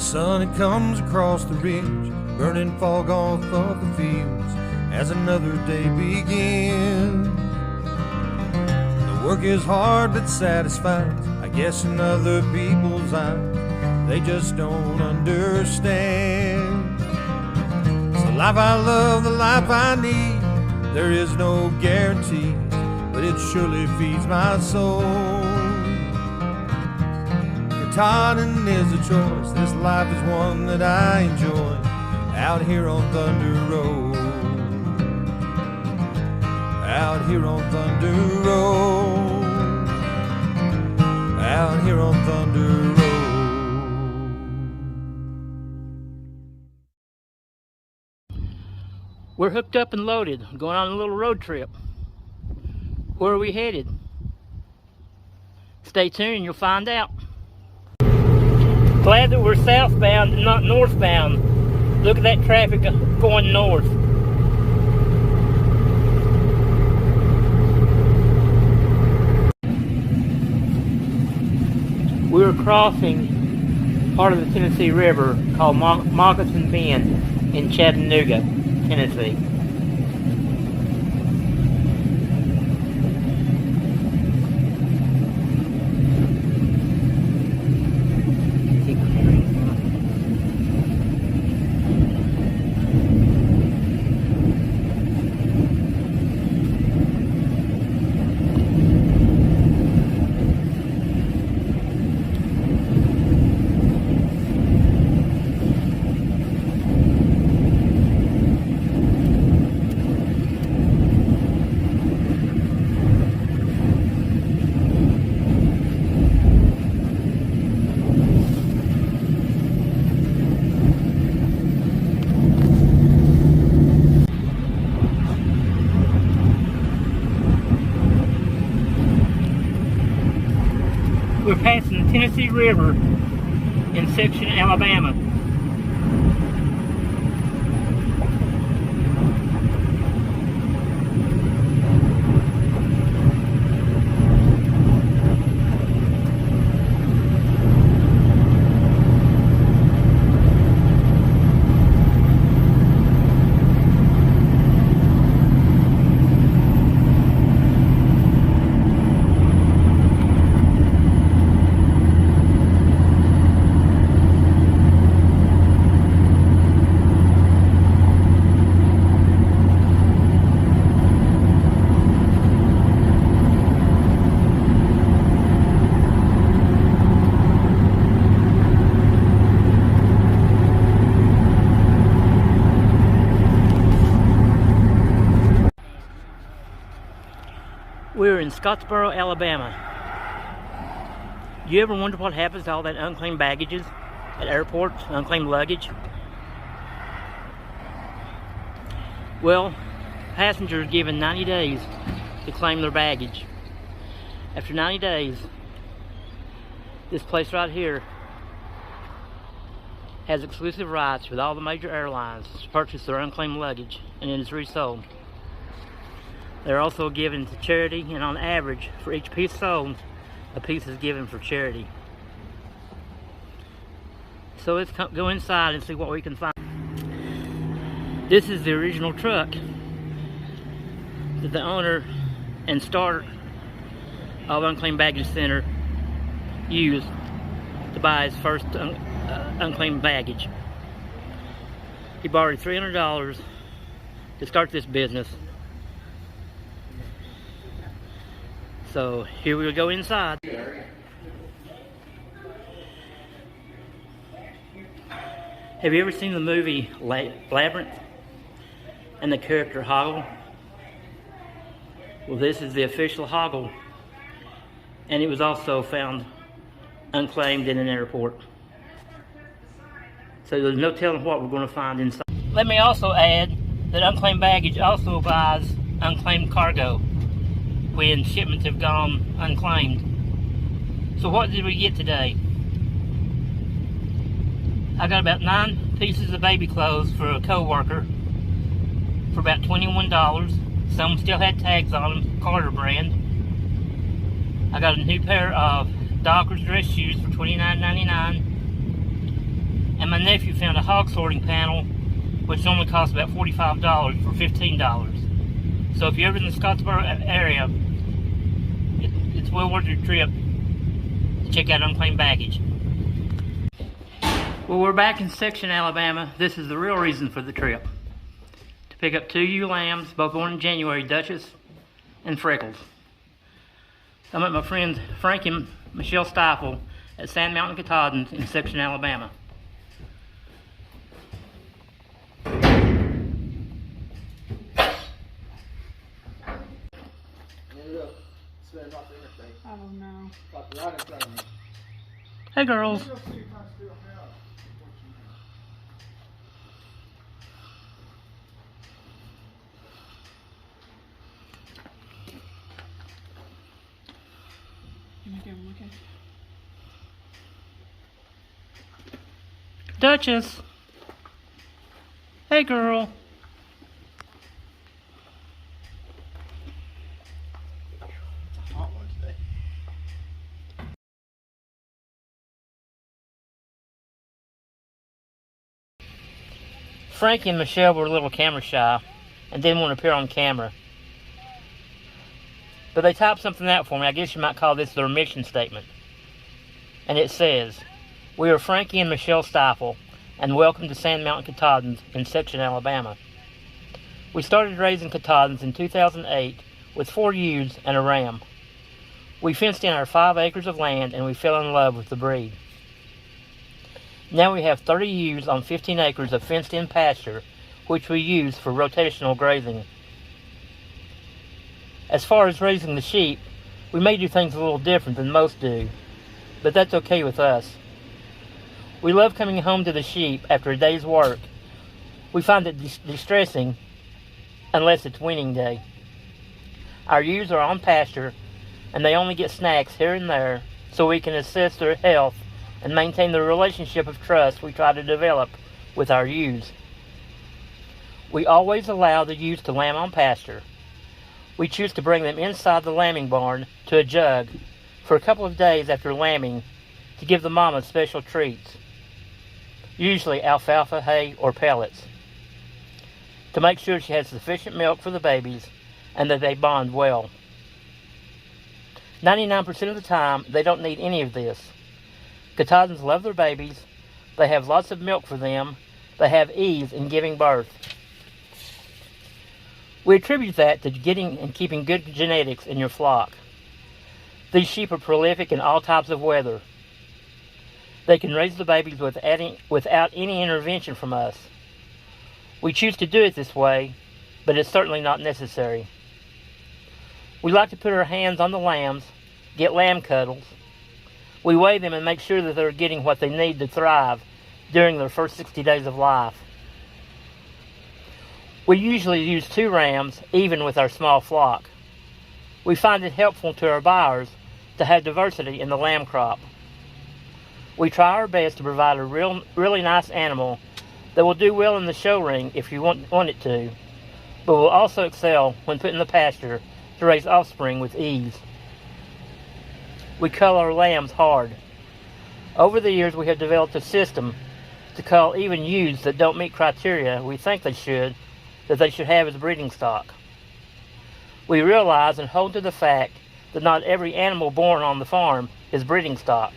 sun, it comes across the ridge, burning fog off of the fields as another day begins. The work is hard but satisfies, I guess, in other people's eyes. They just don't understand. It's the life I love, the life I need. There is no guarantee, but it surely feeds my soul. Cotton is a choice, this life is one that I enjoy. Out here on Thunder Road, out here on Thunder Road, out here on Thunder Road. We're hooked up and loaded, going on a little road trip. Where are we headed? Stay tuned and you'll find out. Glad that we're southbound and not northbound. Look at that traffic going north. We were crossing part of the Tennessee River called Moccasin Bend in Chattanooga, Tennessee. We're passing the Tennessee River in Section, Alabama. We're in Scottsboro, Alabama. Do you ever wonder what happens to all that unclaimed baggages at airports, unclaimed luggage? Well, passengers are given 90 days to claim their baggage. After 90 days, this place right here has exclusive rights with all the major airlines to purchase their unclaimed luggage, and it is resold. They're also given to charity, and on average, for each piece sold, a piece is given for charity. So let's go inside and see what we can find. This is the original truck that the owner and starter of Unclaimed Baggage Center used to buy his first unclaimed baggage. He borrowed $300 to start this business. So here we go inside. Have you ever seen the movie Labyrinth and the character Hoggle? Well, this is the official Hoggle, and it was also found unclaimed in an airport. So there's no telling what we're going to find inside. Let me also add that Unclaimed Baggage also buys unclaimed cargo when shipments have gone unclaimed. So what did we get today? I got about 9 pieces of baby clothes for a co-worker for about $21. Some still had tags on them, Carter brand. I got a new pair of Dockers dress shoes for $29.99. my nephew found a hog sorting panel, which normally costs about $45 for $15. So if you're ever in the Scottsboro area, it's well worth your trip to check out Unclaimed Baggage. Well, we're back in Section, Alabama. This is the real reason for the trip. To pick up 2 ewe lambs, both born in January, Duchess and Freckles. I met my friends Frank and Michelle Stiefel at Sand Mountain Katahdins in Section, Alabama. I don't know. Hey girls. Duchess. Hey girl. Frankie and Michelle were a little camera shy and didn't want to appear on camera. But they typed something out for me. I guess you might call this their mission statement. And it says, "We are Frankie and Michelle Stiefel, and welcome to Sand Mountain Katahdins in Section, Alabama. We started raising Katahdins in 2008 with 4 ewes and a ram. We fenced in our 5 acres of land and we fell in love with the breed. Now we have 30 ewes on 15 acres of fenced-in pasture, which we use for rotational grazing. As far as raising the sheep, we may do things a little different than most do, but that's okay with us. We love coming home to the sheep after a day's work. We find it distressing unless it's weaning day. Our ewes are on pasture, and they only get snacks here and there so we can assess their health and maintain the relationship of trust we try to develop with our ewes. We always allow the ewes to lamb on pasture. We choose to bring them inside the lambing barn to a jug for a couple of days after lambing to give the mama special treats, usually alfalfa, hay, or pellets, to make sure she has sufficient milk for the babies and that they bond well. 99% of the time, they don't need any of this. Katahdins love their babies, they have lots of milk for them, they have ease in giving birth. We attribute that to getting and keeping good genetics in your flock. These sheep are prolific in all types of weather. They can raise the babies without any intervention from us. We choose to do it this way, but it's certainly not necessary. We like to put our hands on the lambs, get lamb cuddles. We weigh them and make sure that they're getting what they need to thrive during their first 60 days of life. We usually use 2 rams, even with our small flock. We find it helpful to our buyers to have diversity in the lamb crop. We try our best to provide a really nice animal that will do well in the show ring if you want it to, but will also excel when put in the pasture to raise offspring with ease. We cull our lambs hard. Over the years, we have developed a system to cull even ewes that don't meet criteria we think they should have as breeding stock. We realize and hold to the fact that not every animal born on the farm is breeding stock.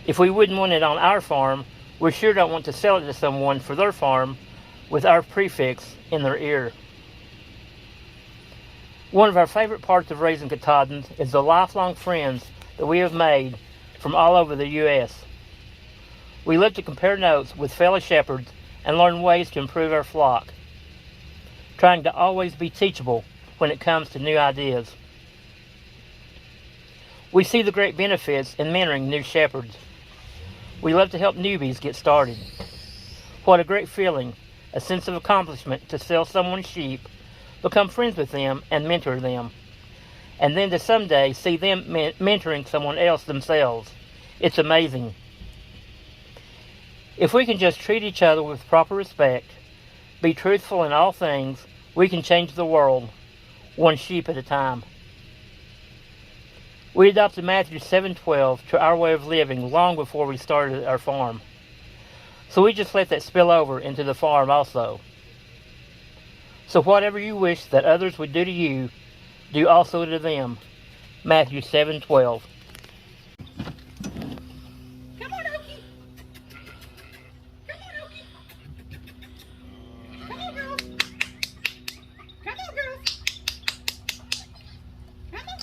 If we wouldn't want it on our farm, we sure don't want to sell it to someone for their farm with our prefix in their ear. One of our favorite parts of raising Katahdins is the lifelong friends that we have made from all over the U.S. We love to compare notes with fellow shepherds and learn ways to improve our flock, trying to always be teachable when it comes to new ideas. We see the great benefits in mentoring new shepherds. We love to help newbies get started. What a great feeling, a sense of accomplishment to sell someone's sheep, become friends with them, and mentor them. And then to someday see them mentoring someone else themselves. It's amazing. If we can just treat each other with proper respect, be truthful in all things, we can change the world, one sheep at a time. We adopted Matthew 7:12 to our way of living long before we started our farm. So we just let that spill over into the farm also. So whatever you wish that others would do to you, do also to them. Matthew 7:12. Come on, Okie. Come on, Okie. Come on, girls. Come on, girls. Come on.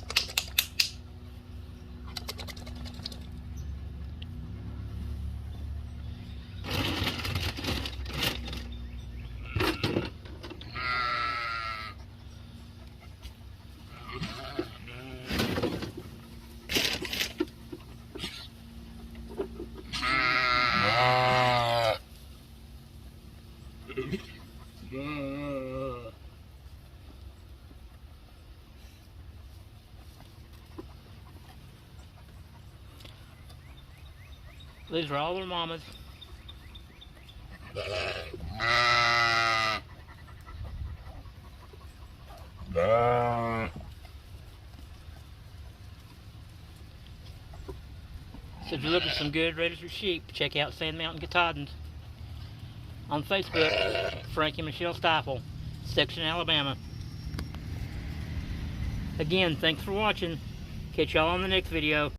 These are all their mamas. So if you're looking for some good registered sheep, check out Sand Mountain Katahdins. On Facebook, Frank and Michelle Stiefel, Section, Alabama. Again, thanks for watching. Catch y'all on the next video.